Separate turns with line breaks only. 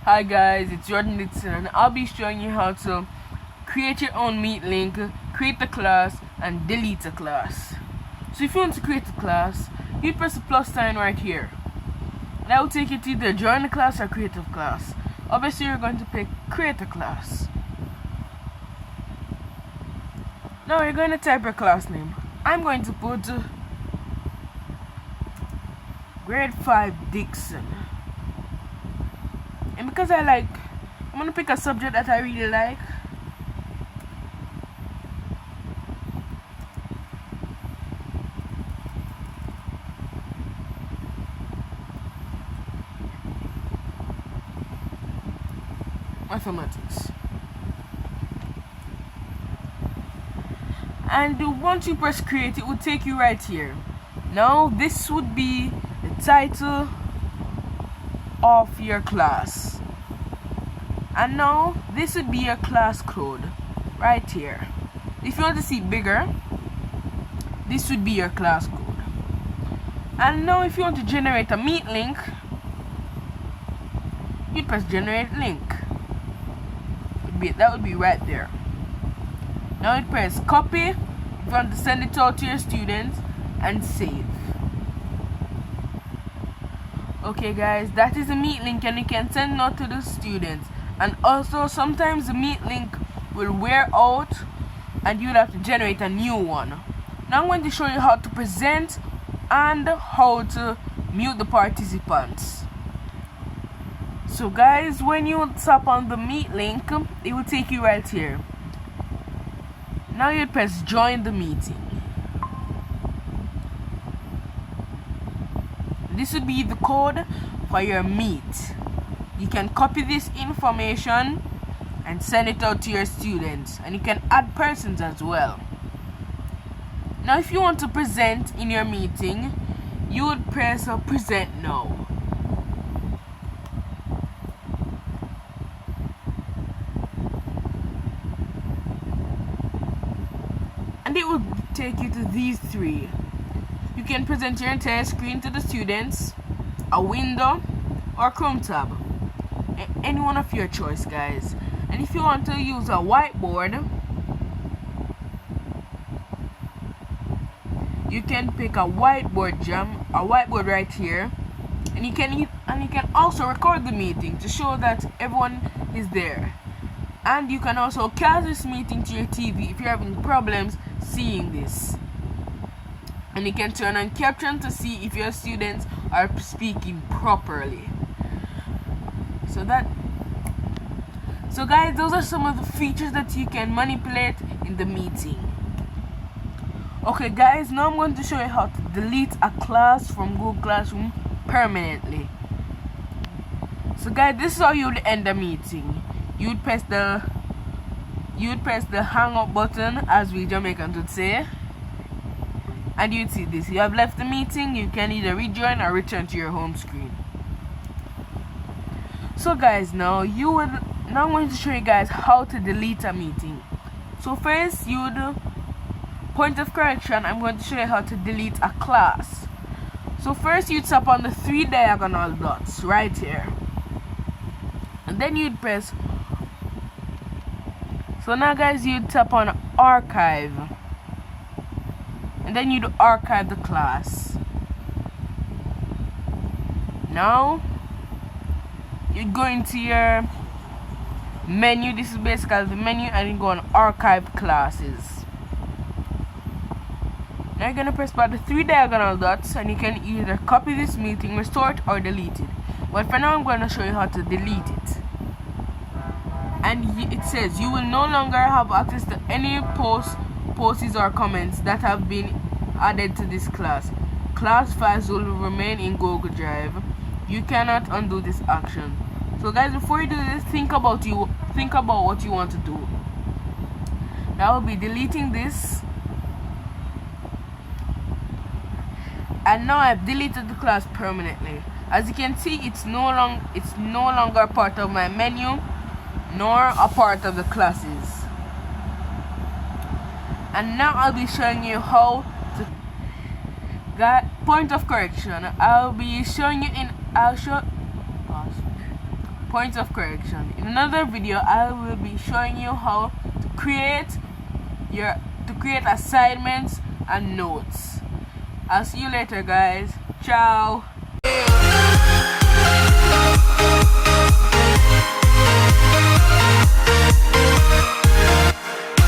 Hi guys, it's Johnson-Dixon and I'll be showing you how to create your own meet link, create a class and delete a class. So if you want to create a class, you press the plus sign right here. That will take you to either join a class or create a class. Obviously you're going to pick create a class. Now you're going to type your class name. I'm going to put grade 5 Dixon. And because I'm going to pick a subject that I really like. Mathematics. And once you press create, it will take you right here. Now this would be the title of your class, and now this would be your class code right here. If you want to see it bigger, this would be your class code. And now if you want to generate a meet link, you press generate link. That would be right there. Now you press copy if you want to send it out to your students, and save. Okay guys, that is a meet link and you can send it out to the students. And also sometimes the meet link will wear out and you'll have to generate a new one. Now I'm going to show you how to present and how to mute the participants. So guys, when you tap on the meet link, it will take you right here. Now you press join the meeting. This would be the code for your meet. You can copy this information and send it out to your students, and you can add persons as well. Now if you want to present in your meeting, you would press present now. And it will take you to these three. You can present your entire screen to the students, a window, or Chrome tab. Any one of your choice, guys. And if you want to use a whiteboard, you can pick a whiteboard right here, and you can also record the meeting to show that everyone is there. And you can also cast this meeting to your TV if you're having problems seeing this. And you can turn on caption to see if your students are speaking properly. So guys, those are some of the features that you can manipulate in the meeting. Okay guys, now I'm going to show you how to delete a class from Google Classroom permanently. So guys, this is how you would end the meeting. You would press the hang up button, as we Jamaicans would say. And you'd see this. You have left the meeting. You can either rejoin or return to your home screen. So guys, now I'm going to show you guys how to delete a meeting. So first, point of correction, I'm going to show you how to delete a class. So first you'd tap on the 3 diagonal dots right here. And then you'd press. So now guys, you'd tap on archive. And then you'd archive the class. Now you go into your menu. This is basically the menu, and you go on archive classes. Now you're gonna press by the 3 diagonal dots, and you can either copy this meeting, restore it, or delete it. But for now I'm gonna show you how to delete it. And it says you will no longer have access to any posts or comments that have been added to this class. Class files will remain in Google Drive. You cannot undo this action. So guys, before you do this, think about what you want to do. Now I'll be deleting this. And now I've deleted the class permanently. As you can see, it's no longer a part of my menu, nor a part of the classes. And now I'll be showing you how to point of correction. I'll be showing you in points of correction. In another video, I will be showing you how to create assignments and notes. I'll see you later, guys. Ciao.